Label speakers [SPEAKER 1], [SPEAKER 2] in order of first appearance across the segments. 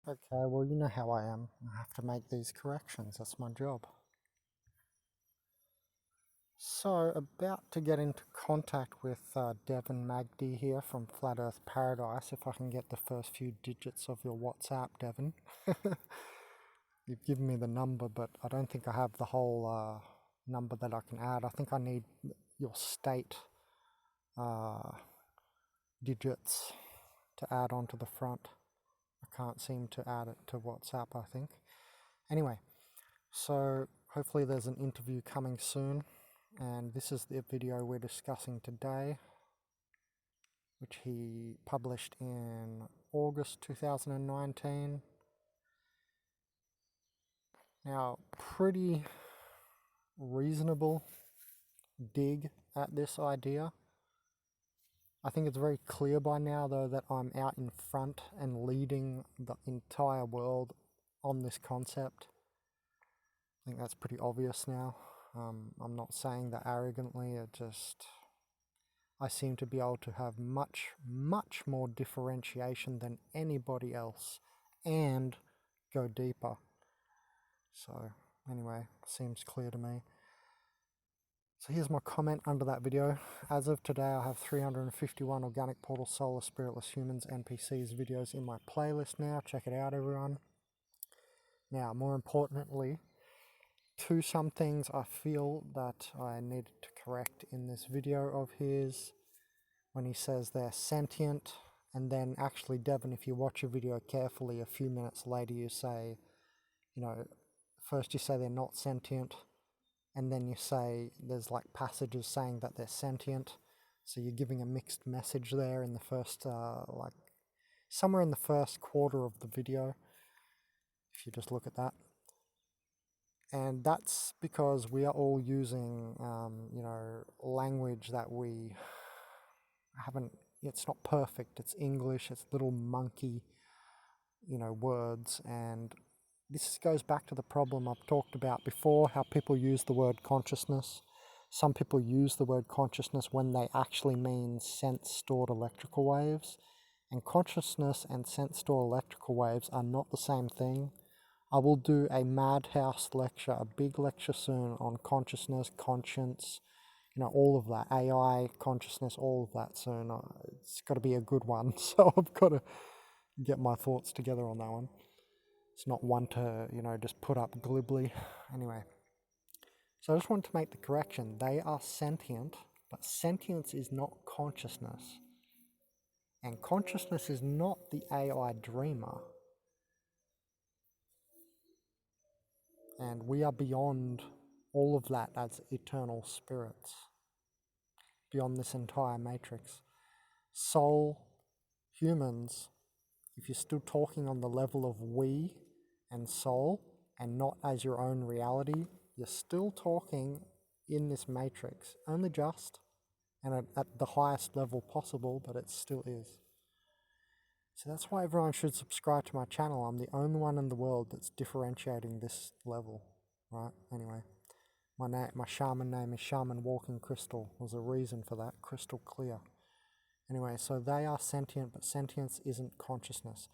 [SPEAKER 1] Okay, well, you know how I am. I have to make these corrections. That's my job. So, about to get into contact with Devin Magdi here from Flat Earth Paradise. If I can get the first few digits of your WhatsApp, Devin. You've given me the number, but I don't think I have the whole number that I can add. I think I need your state digits to add onto the front. I can't seem to add it to WhatsApp, I think. Anyway, so hopefully there's an interview coming soon, and this is the video we're discussing today, which he published in August 2019. Now, pretty reasonable dig at this idea. I think it's very clear by now, though, that I'm out in front and leading the entire world on this concept. I think that's pretty obvious now. I'm not saying that arrogantly, I seem to be able to have much more differentiation than anybody else and go deeper. So anyway, seems clear to me. So here's my comment under that video. As of today, I have 351 Organic Portals Spiritless Humans NPCs videos in my playlist now. Check it out, everyone. Now, more importantly, some things I feel that I needed to correct in this video of his, when he says they're sentient, and then actually, Devin, if you watch your video carefully, a few minutes later you say, first you say they're not sentient, and then you say there's like passages saying that they're sentient, so you're giving a mixed message there in the first, somewhere in the first quarter of the video, if you just look at that. And that's because we are all using, language that we haven't, it's not perfect, it's English, it's little monkey, words, and this goes back to the problem I've talked about before, how people use the word consciousness. Some people use the word consciousness when they actually mean sense-stored electrical waves, and consciousness and sense-stored electrical waves are not the same thing. I will do a madhouse lecture, a big lecture soon on consciousness, conscience, all of that, AI, consciousness, all of that soon. It's got to be a good one, so I've got to get my thoughts together on that one. It's not one to, just put up glibly. Anyway, so I just want to make the correction. They are sentient, but sentience is not consciousness. And consciousness is not the AI dreamer. And we are beyond all of that as eternal spirits, beyond this entire matrix. Soul, humans, if you're still talking on the level of we and soul and not as your own reality, you're still talking in this matrix, only just, and at the highest level possible, but it still is. So that's why everyone should subscribe to my channel. I'm the only one in the world that's differentiating this level, right? Anyway, my shaman name is Shaman Walking Crystal. There's a reason for that, crystal clear. Anyway, so they are sentient, but sentience isn't consciousness.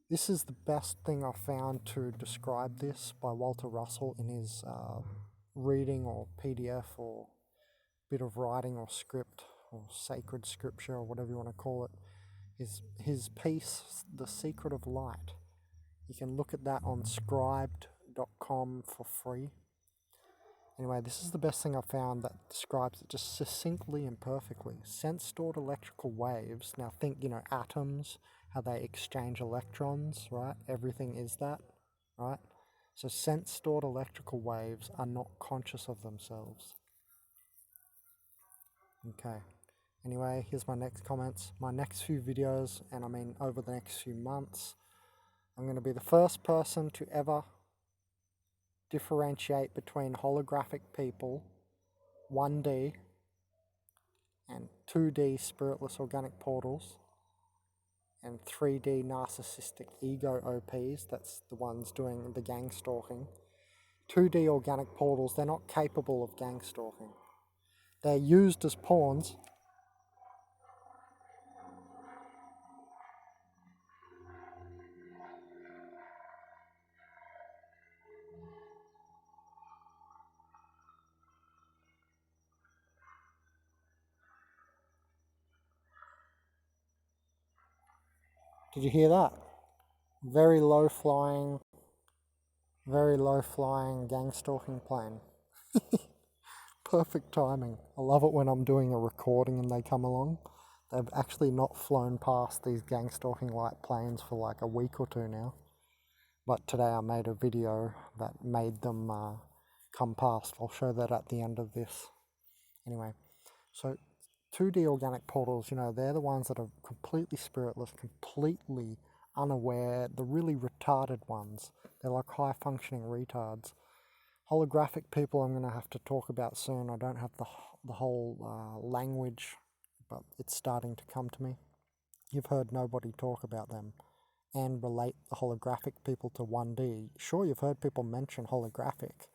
[SPEAKER 1] This is the best thing I've found to describe this by Walter Russell in his reading or PDF or bit of writing or script or sacred scripture or whatever you want to call it. His piece, The Secret of Light. You can look at that on scribed.com for free. Anyway, this is the best thing I've found that describes it just succinctly and perfectly. Sense-stored electrical waves. Now think, atoms, how they exchange electrons, right? Everything is that, right? So sense-stored electrical waves are not conscious of themselves. Okay. Anyway, here's my next comments. My next few videos, and I mean over the next few months, I'm going to be the first person to ever differentiate between holographic people, 1D, and 2D spiritless organic portals, and 3D narcissistic ego OPs, that's the ones doing the gang stalking. 2D organic portals, they're not capable of gang stalking. They're used as pawns. Did you hear that? Very low flying gang stalking plane. Perfect timing. I love it when I'm doing a recording and they come along. They've actually not flown past these gang stalking light planes for like a week or two now. But today I made a video that made them come past. I'll show that at the end of this. Anyway, so 2D organic portals, you know, they're the ones that are completely spiritless, completely unaware, the really retarded ones. They're like high-functioning retards. Holographic people I'm going to have to talk about soon. I don't have the whole language, but it's starting to come to me. You've heard nobody talk about them and relate the holographic people to 1D. Sure, you've heard people mention holographic,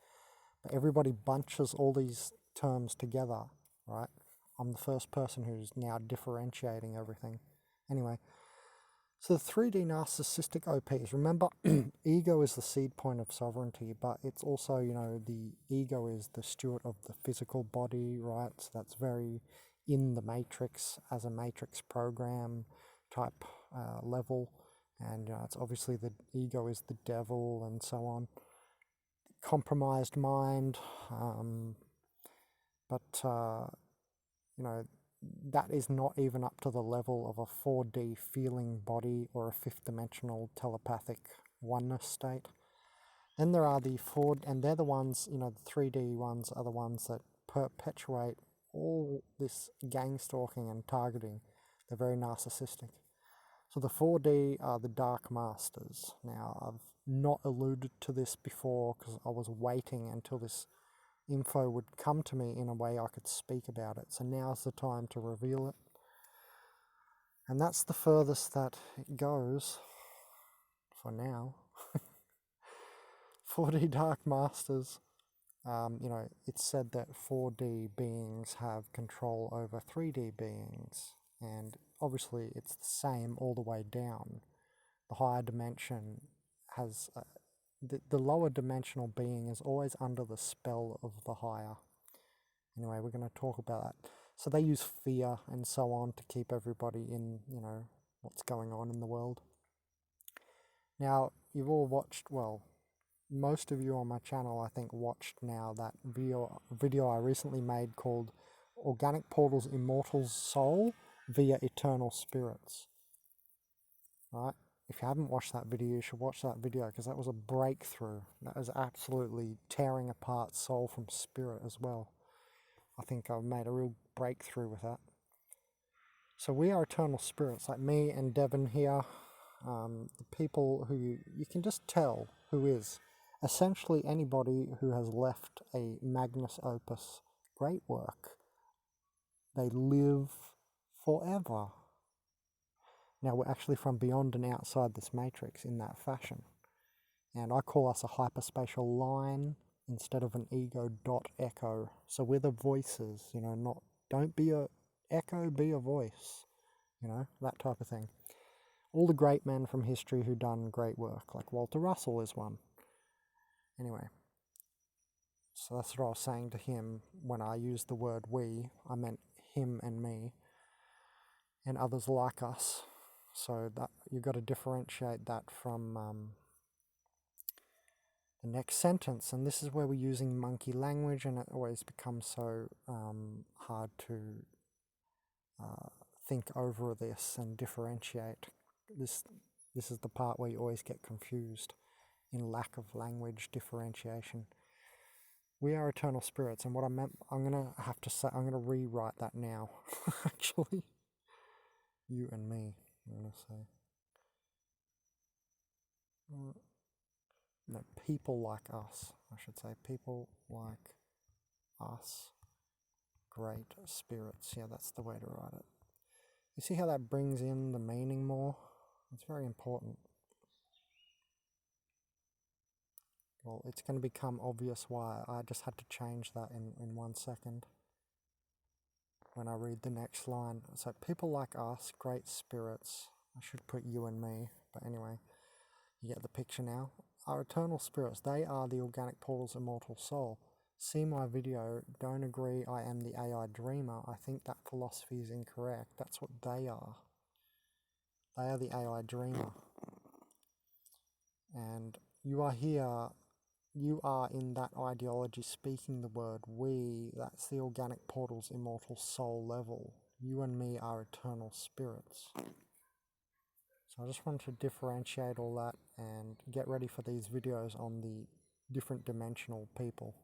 [SPEAKER 1] but everybody bunches all these terms together, right? I'm the first person who's now differentiating everything. Anyway, so the 3D narcissistic OPs, remember, ego is the seed point of sovereignty, but it's also, you know, the ego is the steward of the physical body, right? So that's very in the matrix as a matrix program type level. And it's obviously the ego is the devil and so on. Compromised mind, but you know, that is not even up to the level of a 4D feeling body or a fifth dimensional telepathic oneness state. Then there are the and they're the ones, you know, the 3D ones are the ones that perpetuate all this gang stalking and targeting. They're very narcissistic. So the 4D are the Dark Masters. Now, I've not alluded to this before because I was waiting until this info would come to me in a way I could speak about it. So now's the time to reveal it. And that's the furthest that it goes for now. 4D Dark Masters. You know, it's said that 4D beings have control over 3D beings. And obviously it's the same all the way down. The higher dimension has... the lower dimensional being is always under the spell of the higher. Anyway, we're going to talk about that. So they use fear and so on to keep everybody in, you know, what's going on in the world. Now, you've all watched, well, most of you on my channel, I think, watched now that video I recently made called Organic Portals Immortal Soul via Eternal Spirits. Right? If you haven't watched that video, you should watch that video because that was a breakthrough. That was absolutely tearing apart soul from spirit as well. I think I've made a real breakthrough with that. So we are eternal spirits, like me and Devin here. The people who you can just tell who is. Essentially anybody who has left a magnus opus, great work. They live forever. Now we're actually from beyond and outside this matrix in that fashion. And I call us a hyperspatial line instead of an ego dot echo. So we're the voices, you know, not, don't be a echo, be a voice, you know, that type of thing. All the great men from history who done great work, like Walter Russell is one. Anyway, so that's what I was saying to him when I used the word we. I meant him and me and others like us. So that you've got to differentiate that from the next sentence. And this is where we're using monkey language, and it always becomes so hard to think over this and differentiate. This is the part where you always get confused in lack of language differentiation. We are eternal spirits, and what I meant, I'm gonna have to say, I'm gonna rewrite that now. Actually, you and me, I'm gonna say. No, people like us, I should say. People like us, great spirits. Yeah, that's the way to write it. You see how that brings in the meaning more? It's very important. Well, it's going to become obvious why. I just had to change that in 1 second when I read the next line. So people like us, great spirits. I should put you and me, but anyway, you get the picture now. Our eternal spirits, they are the organic portal's immortal soul. See my video, don't agree I am the AI dreamer. I think that philosophy is incorrect. That's what they are. They are the AI dreamer. And you are here, you are in that ideology speaking the word we, that's the Organic Portals immortal soul level. You and me are eternal spirits. So I just wanted to differentiate all that and get ready for these videos on the different dimensional people.